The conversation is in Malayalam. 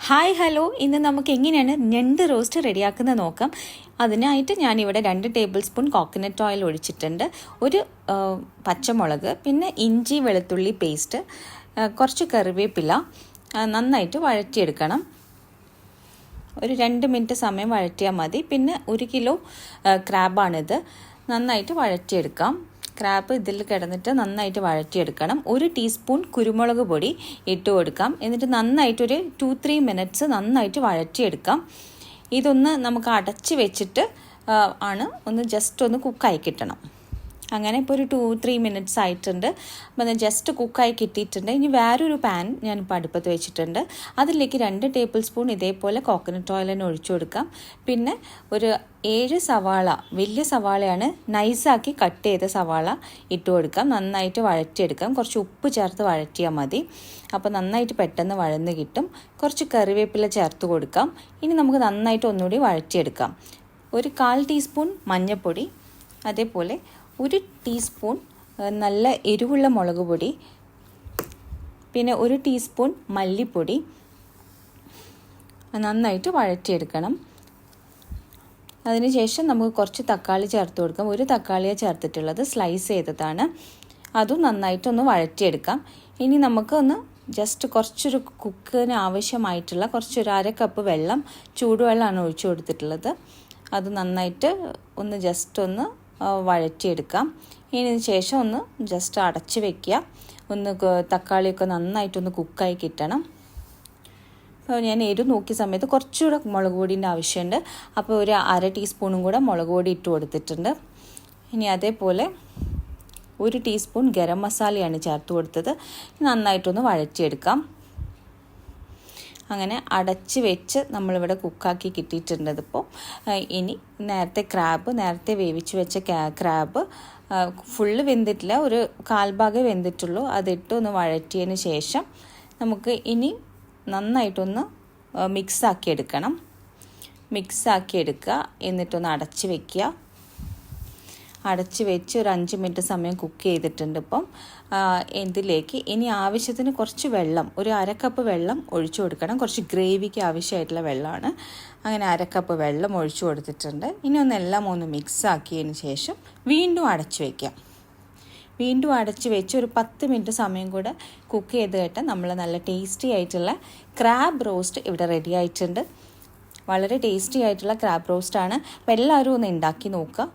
ഹായ് ഹലോ, ഇന്ന് നമുക്ക് എങ്ങനെയാണ് ഞണ്ട് റോസ്റ്റ് റെഡിയാക്കുന്നത് നോക്കാം. അതിനായിട്ട് ഞാനിവിടെ 2 ടേബിൾ സ്പൂൺ കോക്കനട്ട് ഓയിൽ ഒഴിച്ചിട്ടുണ്ട്, ഒരു പച്ചമുളക്, പിന്നെ ഇഞ്ചി വെളുത്തുള്ളി പേസ്റ്റ്, കുറച്ച് കറിവേപ്പില, നന്നായിട്ട് വഴറ്റിയെടുക്കണം. ഒരു 2 മിനിറ്റ് സമയം വഴറ്റിയാൽ മതി. പിന്നെ 1 കിലോ ക്രാബാണിത്, നന്നായിട്ട് വഴറ്റിയെടുക്കാം. ക്രാബ് ഇതിൽ കിടന്നിട്ട് നന്നായിട്ട് വഴറ്റിയെടുക്കണം. 1 ടീസ്പൂൺ കുരുമുളക് പൊടി ഇട്ട് കൊടുക്കാം. എന്നിട്ട് നന്നായിട്ടൊരു 2-3 മിനിറ്റ്സ് നന്നായിട്ട് വഴറ്റിയെടുക്കാം. ഇതൊന്ന് നമുക്ക് അടച്ച് വെച്ചിട്ട് ഒന്ന് ജസ്റ്റ് ഒന്ന് കുക്കായി കിട്ടണം. അങ്ങനെ ഇപ്പോൾ ഒരു 2-3 മിനിറ്റ്സ് ആയിട്ടുണ്ട്. അപ്പം ജസ്റ്റ് കുക്കായി കിട്ടിയിട്ടുണ്ട്. ഇനി വേറൊരു പാൻ ഞാനിപ്പോൾ അടുപ്പത്ത് വെച്ചിട്ടുണ്ട്. അതിലേക്ക് 2 ടേബിൾ സ്പൂൺ ഇതേപോലെ കോക്കനട്ട് ഓയിൽ തന്നെ ഒഴിച്ചു കൊടുക്കാം. പിന്നെ ഒരു 7 സവാള, വലിയ സവാളയാണ്, നൈസാക്കി കട്ട് ചെയ്ത സവാള ഇട്ട് കൊടുക്കാം. നന്നായിട്ട് വഴറ്റിയെടുക്കാം. കുറച്ച് ഉപ്പ് ചേർത്ത് വഴറ്റിയാൽ മതി. അപ്പോൾ നന്നായിട്ട് പെട്ടെന്ന് വഴന്ന് കിട്ടും. കുറച്ച് കറിവേപ്പില ചേർത്ത് കൊടുക്കാം. ഇനി നമുക്ക് നന്നായിട്ട് ഒന്നുകൂടി വഴറ്റിയെടുക്കാം. ഒരു 1/4 ടീസ്പൂൺ മഞ്ഞൾപ്പൊടി, അതേപോലെ 1 ടീസ്പൂൺ നല്ല എരിവുള്ള മുളക് പൊടി, പിന്നെ 1 ടീസ്പൂൺ മല്ലിപ്പൊടി നന്നായിട്ട് വഴറ്റിയെടുക്കണം. അതിനുശേഷം നമുക്ക് കുറച്ച് തക്കാളി ചേർത്ത് കൊടുക്കാം. 1 തക്കാളിയാണ് ചേർത്തിട്ടുള്ളത്, സ്ലൈസ് ചെയ്തതാണ്. അതും നന്നായിട്ടൊന്ന് വഴറ്റിയെടുക്കാം. ഇനി നമുക്കൊന്ന് ജസ്റ്റ് കുറച്ചൊരു കുക്കിന് ആവശ്യമായിട്ടുള്ള കുറച്ചൊരു 1/2 കപ്പ് വെള്ളം, ചൂടുവെള്ളമാണ് ഒഴിച്ചു കൊടുത്തിട്ടുള്ളത്. അത് നന്നായിട്ട് ഒന്ന് ജസ്റ്റ് ഒന്ന് വഴറ്റിയെടുക്കാം. ഇതിന് ശേഷം ഒന്ന് ജസ്റ്റ് അടച്ച് വെക്കുക. തക്കാളിയൊക്കെ നന്നായിട്ടൊന്ന് കുക്കായി കിട്ടണം. അപ്പോൾ ഞാൻ എരിവ് നോക്കിയ സമയത്ത് കുറച്ചുകൂടെ മുളക് പൊടീൻ്റെ ആവശ്യമുണ്ട്. അപ്പോൾ ഒരു 1/2 ടീസ്പൂണും കൂടെ മുളക് പൊടി ഇട്ട് കൊടുത്തിട്ടുണ്ട്. ഇനി അതേപോലെ 1 ടീസ്പൂൺ ഗരം മസാലയാണ് ചേർത്ത് കൊടുത്തത്. നന്നായിട്ടൊന്ന് വഴറ്റിയെടുക്കാം. അങ്ങനെ അടച്ച് വെച്ച് നമ്മളിവിടെ കുക്കാക്കി കിട്ടിയിട്ടുണ്ട്. ഇതിപ്പോൾ ഇനി നേരത്തെ വേവിച്ച് വെച്ച ക്രാബ് ഫുള്ള് വെന്തിട്ടില്ല, ഒരു 1/4 ഭാഗമേ വെന്തിട്ടുള്ളൂ. അതിട്ട് ഒന്ന് വഴറ്റിയതിന് ശേഷം നമുക്ക് ഇനി നന്നായിട്ടൊന്ന് മിക്സാക്കി എടുക്കണം. എന്നിട്ടൊന്ന് അടച്ച് വെക്കുക. അടച്ച് വെച്ച് ഒരു 5 മിനിറ്റ് സമയം കുക്ക് ചെയ്തിട്ടുണ്ട്. ഇപ്പം ഇതിലേക്ക് ഇനി ആവശ്യത്തിന് കുറച്ച് വെള്ളം, ഒരു 1/2 കപ്പ് വെള്ളം ഒഴിച്ചു കൊടുക്കണം. കുറച്ച് ഗ്രേവിക്ക് ആവശ്യമായിട്ടുള്ള വെള്ളമാണ്. അങ്ങനെ 1/2 കപ്പ് വെള്ളം ഒഴിച്ചു കൊടുത്തിട്ടുണ്ട്. ഇനി എല്ലാം ഒന്ന് മിക്സ് ആക്കിയതിന് ശേഷം വീണ്ടും അടച്ച് വയ്ക്കാം. വീണ്ടും അടച്ച് വെച്ച് ഒരു 10 മിനിറ്റ് സമയം കൂടെ കുക്ക് ചെയ്ത് കേട്ടാൽ നമ്മൾ നല്ല ടേസ്റ്റി ആയിട്ടുള്ള ക്രാബ് റോസ്റ്റ് ഇവിടെ റെഡി ആയിട്ടുണ്ട്. വളരെ ടേസ്റ്റി ആയിട്ടുള്ള ക്രാബ് റോസ്റ്റാണ്. അപ്പോൾ എല്ലാവരും ഒന്ന് ഉണ്ടാക്കി നോക്കുക.